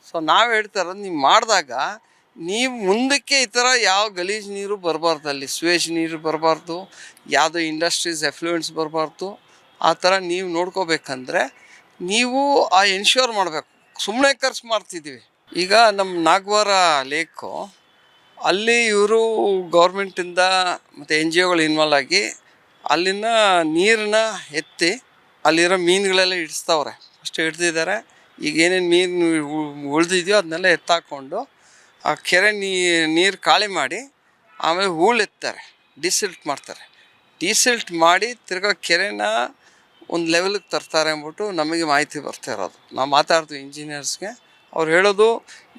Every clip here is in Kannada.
ಸೊ ನಾವು ಹೇಳ್ತಾ ಇರೋದು ನೀವು ಮಾಡಿದಾಗ ನೀವು ಮುಂದಕ್ಕೆ ಈ ಥರ ಯಾವ ಗಲೀಜು ನೀರು ಬರಬಾರ್ದು, ಅಲ್ಲಿ ಸ್ವೇಜ್ ನೀರು ಬರಬಾರ್ದು, ಯಾವುದೋ ಇಂಡಸ್ಟ್ರೀಸ್ ಎಫ್ಲುಯೆನ್ಸ್ ಬರಬಾರ್ದು. ಆ ಥರ ನೀವು ನೋಡ್ಕೋಬೇಕಂದ್ರೆ ನೀವು ಎನ್ಶ್ಯೂರ್ ಮಾಡಬೇಕು. ಸುಮ್ಮನೆ ಖರ್ಚು ಮಾಡ್ತಿದ್ದೀವಿ. ಈಗ ನಮ್ಮ ನಾಗವಾರ ಲೇಕು ಅಲ್ಲಿ ಇವರು ಗೌರ್ಮೆಂಟಿಂದ ಮತ್ತು ಎನ್ ಜಿ ಒಗಳು ಇನ್ವಾಲ್ವ್ ಆಗಿ ಅಲ್ಲಿನ ನೀರನ್ನ ಎತ್ತಿ ಅಲ್ಲಿರೋ ಮೀನುಗಳೆಲ್ಲ ಹಿಡಿಸ್ತವ್ರೆ. ಅಷ್ಟು ಹಿಡ್ದಿದ್ದಾರೆ. ಈಗ ಏನೇನು ಮೀನು ಉಳಿದಿದೆಯೋ ಅದನ್ನೆಲ್ಲ ಎತ್ತಾಕೊಂಡು ಆ ಕೆರೆ ನೀರು ಖಾಲಿ ಮಾಡಿ ಆಮೇಲೆ ಹೂಳೆತ್ತಾರೆ, ಡಿಸಿಲ್ಟ್ ಮಾಡ್ತಾರೆ. ಡಿಸಿಲ್ಟ್ ಮಾಡಿ ತಿರ್ಗಾ ಕೆರೆನ ಒಂದು ಲೆವೆಲಿಗೆ ತರ್ತಾರೆ ಅಂದ್ಬಿಟ್ಟು ನಮಗೆ ಮಾಹಿತಿ ಬರ್ತಾ ಇರೋದು. ನಾವು ಮಾತಾಡ್ತೀವಿ ಇಂಜಿನಿಯರ್ಸ್ಗೆ. ಅವ್ರು ಹೇಳೋದು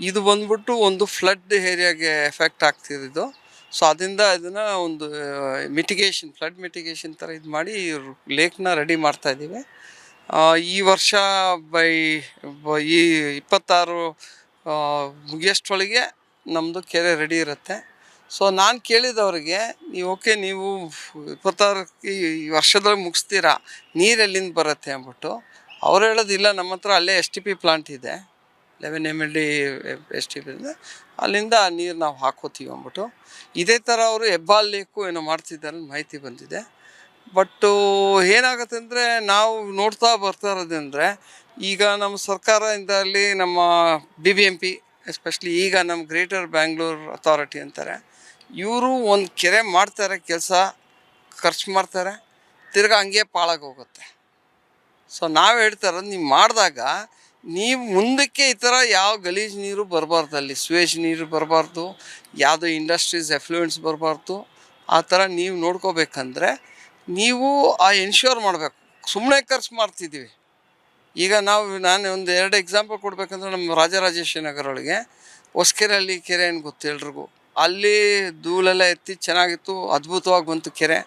ಇದು ಬಂದ್ಬಿಟ್ಟು ಒಂದು ಫ್ಲಡ್ ಏರಿಯಾಗೆ ಎಫೆಕ್ಟ್ ಆಗ್ತಿದ್ದು. ಸೊ ಅದರಿಂದ ಇದನ್ನು ಒಂದು ಫ್ಲಡ್ ಮಿಟಿಗೇಷನ್ ಥರ ಇದು ಮಾಡಿ ಲೇಕ್ನ ರೆಡಿ ಮಾಡ್ತಾಯಿದ್ದೀವಿ. ಈ ವರ್ಷ ಈ 26 ಮುಗಿಯೋಷ್ಟೊಳಗೆ ನಮ್ಮದು ಕೆರೆ ರೆಡಿ ಇರುತ್ತೆ. ಸೊ ನಾನು ಕೇಳಿದವ್ರಿಗೆ ನೀವು 26ಕ್ಕೆ ಈ ವರ್ಷದೊಳಗೆ ಮುಗಿಸ್ತೀರಾ, ನೀರು ಎಲ್ಲಿಂದ ಬರುತ್ತೆ ಅಂದ್ಬಿಟ್ಟು. ಅವ್ರು ಹೇಳೋದಿಲ್ಲ, ನಮ್ಮ ಹತ್ರ ಅಲ್ಲೇ STP ಪ್ಲಾಂಟ್ ಇದೆ, 11 MLD STP ಇದೆ, ಅಲ್ಲಿಂದ ನೀರು ನಾವು ಹಾಕೋತೀವಿ ಅಂದ್ಬಿಟ್ಟು. ಇದೇ ಥರ ಅವರು ಹೆಬ್ಬಾಲ್ ಲೇಕು ಏನೋ ಮಾಡ್ತಿದ್ದಾರೆ ಮಾಹಿತಿ ಬಂದಿದೆ. ಬಟ್ಟು ಏನಾಗುತ್ತೆ ಅಂದರೆ ನಾವು ನೋಡ್ತಾ ಬರ್ತಾ ಇರೋದಂದರೆ ಈಗ ನಮ್ಮ ಸರ್ಕಾರದಿಂದ ಅಲ್ಲಿ ನಮ್ಮ BBMP ಎಸ್ಪೆಷಲಿ ಈಗ ನಮ್ಮ ಗ್ರೇಟರ್ ಬ್ಯಾಂಗ್ಳೂರ್ ಅಥಾರಿಟಿ ಅಂತಾರೆ, ಇವರು ಒಂದು ಕೆರೆ ಮಾಡ್ತಾರೆ, ಕೆಲಸ ಖರ್ಚು ಮಾಡ್ತಾರೆ, ತಿರ್ಗಿ ಹಂಗೆ ಪಾಳಾಗಿ ಹೋಗುತ್ತೆ. ಸೊ ನಾವು ಹೇಳ್ತಾ ಇರೋದು ನೀವು ಮಾಡಿದಾಗ ನೀವು ಮುಂದಕ್ಕೆ ಈ ಥರ ಯಾವ ಗಲೀಜು ನೀರು ಬರಬಾರ್ದು, ಅಲ್ಲಿ ಸ್ವೇಜ್ ನೀರು ಬರಬಾರ್ದು, ಯಾವುದೋ ಇಂಡಸ್ಟ್ರೀಸ್ ಎಫ್ಲುಯೆನ್ಸ್ ಬರಬಾರ್ದು. ಆ ಥರ ನೀವು ನೋಡ್ಕೋಬೇಕಂದ್ರೆ ನೀವು ಎನ್ಶ್ಯೂರ್ ಮಾಡಬೇಕು. ಸುಮ್ಮನೆ ಖರ್ಚು ಮಾಡ್ತಿದ್ದೀವಿ. ಈಗ ನಾನು ಒಂದು 2 ಎಕ್ಸಾಂಪಲ್ ಕೊಡಬೇಕಂದ್ರೆ ನಮ್ಮ ರಾಜರಾಜೇಶ್ವರಿ ನಗರ ಒಳಗೆ ಹೊಸಕೆರೆಹಳ್ಳಿ ಕೆರೆ ಏನು ಗೊತ್ತು ಎಲ್ರಿಗೂ. ಅಲ್ಲಿ ಧೂಳೆಲ್ಲ ಎತ್ತಿ ಚೆನ್ನಾಗಿತ್ತು, ಅದ್ಭುತವಾಗಿ ಬಂತು ಕೆರೆ.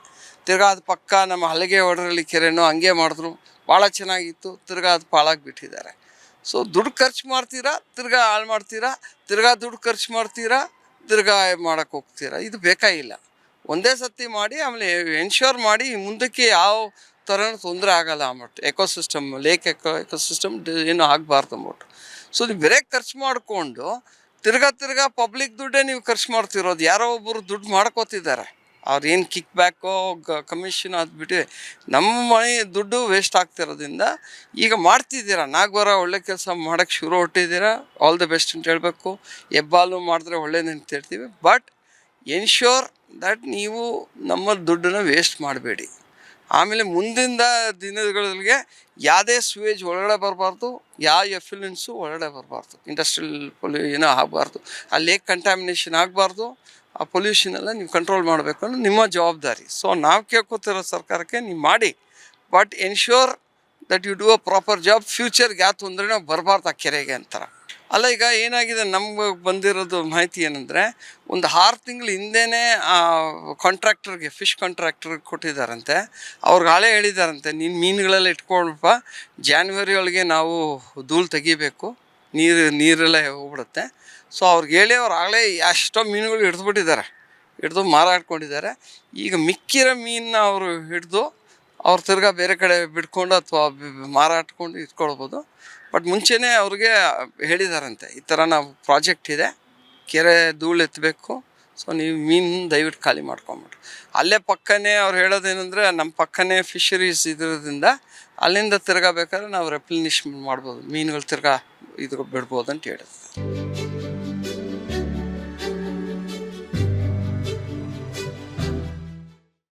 ತಿರ್ಗಾ ಅದು ಪಕ್ಕ ನಮ್ಮ ಹಲಗೆ ಒಡರಲ್ಲಿ ಕೆರೆನೂ ಹಂಗೆ ಮಾಡಿದ್ರು, ಭಾಳ ಚೆನ್ನಾಗಿತ್ತು. ತಿರ್ಗಾ ಅದು ಪಾಳಾಗಿ ಬಿಟ್ಟಿದ್ದಾರೆ. ಸೊ ದುಡ್ಡು ಖರ್ಚು ಮಾಡ್ತೀರಾ, ತಿರ್ಗಾ ಹಾಳು ಮಾಡ್ತೀರಾ, ತಿರ್ಗಾ ದುಡ್ಡು ಖರ್ಚು ಮಾಡ್ತೀರಾ, ತಿರ್ಗಾ ಮಾಡೋಕ್ಕೆ ಹೋಗ್ತೀರಾ. ಇದು ಬೇಕಾಗಿಲ್ಲ. ಒಂದೇ ಸತಿ ಮಾಡಿ ಆಮೇಲೆ ಎನ್ಶ್ಯೂರ್ ಮಾಡಿ ಮುಂದಕ್ಕೆ ಯಾವ ಥರನೂ ತೊಂದರೆ ಆಗೋಲ್ಲ ಅಂದ್ಬಿಟ್ಟು. ಎಕೋಸಿಸ್ಟಮ್ ಲೇಕ್ ಎಕೋಸಿಸ್ಟಮ್ ಏನೂ ಆಗಬಾರ್ದು ಅಂದ್ಬಿಟ್ಟು. ಸೊ ನೀವು ಬೇರೆ ಖರ್ಚು ಮಾಡಿಕೊಂಡು ತಿರ್ಗಾ ಪಬ್ಲಿಕ್ ದುಡ್ಡೇ ನೀವು ಖರ್ಚು ಮಾಡ್ತಿರೋದು. ಯಾರೋ ಒಬ್ಬರು ದುಡ್ಡು ಮಾಡ್ಕೋತಿದ್ದಾರೆ, ಅವ್ರು ಏನು ಕಿಕ್ ಬ್ಯಾಕೋ ಕಮಿಷನ್ ಅದ್ಬಿಟ್ಟು ನಮ್ಮ ಮನೆ ದುಡ್ಡು ವೇಸ್ಟ್ ಆಗ್ತಿರೋದ್ರಿಂದ ಈಗ ಮಾಡ್ತಿದ್ದೀರಾ. ನಾಗವಾರ ಒಳ್ಳೆ ಕೆಲಸ ಮಾಡೋಕ್ಕೆ ಶುರು ಹೊಟ್ಟಿದ್ದೀರಾ, ಆಲ್ ದಿ ಬೆಸ್ಟ್ ಅಂತ ಹೇಳಬೇಕು. ಹೆಬ್ಬಾಲು ಮಾಡಿದ್ರೆ ಒಳ್ಳೇದಂತ ಹೇಳ್ತೀವಿ. ಬಟ್ ಎನ್ಶ್ಯೂರ್ ದಟ್ ನೀವು ನಮ್ಮ ದುಡ್ಡನ್ನು ವೇಸ್ಟ್ ಮಾಡಬೇಡಿ. ಆಮೇಲೆ ಮುಂದಿನ ದಿನಗಳಿಗೆ ಯಾವುದೇ ಸ್ವೇಜ್ ಒಳಗಡೆ ಬರಬಾರ್ದು, ಯಾವ ಎಫ್ಲುಯೆನ್ಸು ಒಳಗಡೆ ಬರಬಾರ್ದು, ಇಂಡಸ್ಟ್ರಿಯಲ್ ಏನೋ ಆಗಬಾರ್ದು, ಆ ಲೇಕ್ ಕಂಟ್ಯಾಮಿನೇಷನ್ ಆಗಬಾರ್ದು. ಆ ಪೊಲ್ಯೂಷನ್ ಎಲ್ಲ ನೀವು ಕಂಟ್ರೋಲ್ ಮಾಡಬೇಕು ಅನ್ನೋದು ನಿಮ್ಮ ಜವಾಬ್ದಾರಿ. ಸೊ ನಾವು ಕೇಳ್ಕೊತಿರೋ ಸರ್ಕಾರಕ್ಕೆ ನೀವು ಮಾಡಿ, but ensure that you do a proper job. ಫ್ಯೂಚರ್ಗೆ ಯಾವ ತೊಂದರೆನೂ ಬರಬಾರ್ದು ಆ ಕೆರೆಗೆ ಅಂತಾರೆ. ಅಲ್ಲ, ಈಗ ಏನಾಗಿದೆ ನಮ್ಗೆ ಬಂದಿರೋದು ಮಾಹಿತಿ ಏನಂದರೆ, ಒಂದು 6 ತಿಂಗಳ ಹಿಂದೆಯೇ ಕಾಂಟ್ರಾಕ್ಟರ್ಗೆ ಫಿಶ್ ಕಾಂಟ್ರಾಕ್ಟರ್ಗೆ ಕೊಟ್ಟಿದ್ದಾರಂತೆ. ಅವ್ರಿಗೆ ಹಾಳೆ ಹೇಳಿದಾರಂತೆ, ನೀನು ಮೀನುಗಳೆಲ್ಲ ಇಟ್ಕೊಳ್ಪ, ಜಾನ್ವರಿ ಒಳಗೆ ನಾವು ಧೂಳು ತೆಗಿಬೇಕು, ನೀರೆಲ್ಲ ಹೋಗ್ಬಿಡುತ್ತೆ. ಸೊ ಅವ್ರಿಗೆ ಹೇಳಿ ಅವ್ರು ಆಗಲೇ ಎಷ್ಟೋ ಮೀನುಗಳು ಹಿಡಿದು ಮಾರಾಡ್ಕೊಂಡಿದ್ದಾರೆ. ಈಗ ಮಿಕ್ಕಿರೋ ಮೀನನ್ನ ಅವರು ಹಿಡಿದು ಅವ್ರು ತಿರ್ಗಾ ಬೇರೆ ಕಡೆ ಬಿಟ್ಕೊಂಡು ಅಥವಾ ಮಾರಾಟ್ಕೊಂಡು ಇಟ್ಕೊಳ್ಬೋದು. ಬಟ್ ಮುಂಚೆನೇ ಅವ್ರಿಗೆ ಹೇಳಿದಾರಂತೆ, ಈ ಥರ ನಾವು ಪ್ರಾಜೆಕ್ಟ್ ಇದೆ, ಕೆರೆ ಧೂಳು ಎತ್ತಬೇಕು, ಸೊ ನೀವು ಮೀನು ದಯವಿಟ್ಟು ಖಾಲಿ ಮಾಡ್ಕೊಂಬಿಟ್ರು. ಅಲ್ಲೇ ಪಕ್ಕನೇ ಅವ್ರು ಹೇಳೋದೇನೆಂದರೆ, ನಮ್ಮ ಪಕ್ಕನೇ ಫಿಶರೀಸ್ ಇರೋದ್ರಿಂದ ಅಲ್ಲಿಂದ ತಿರ್ಗಾ ಬೇಕಾದ್ರೆ ನಾವು ರೆಪ್ಲಿನಿಶ್ಮೆಂಟ್ ಮಾಡ್ಬೋದು, ಮೀನುಗಳು ತಿರ್ಗಾ ಇದು ಬಿಡ್ಬೋದು ಅಂತ ಹೇಳಿದ್ರು.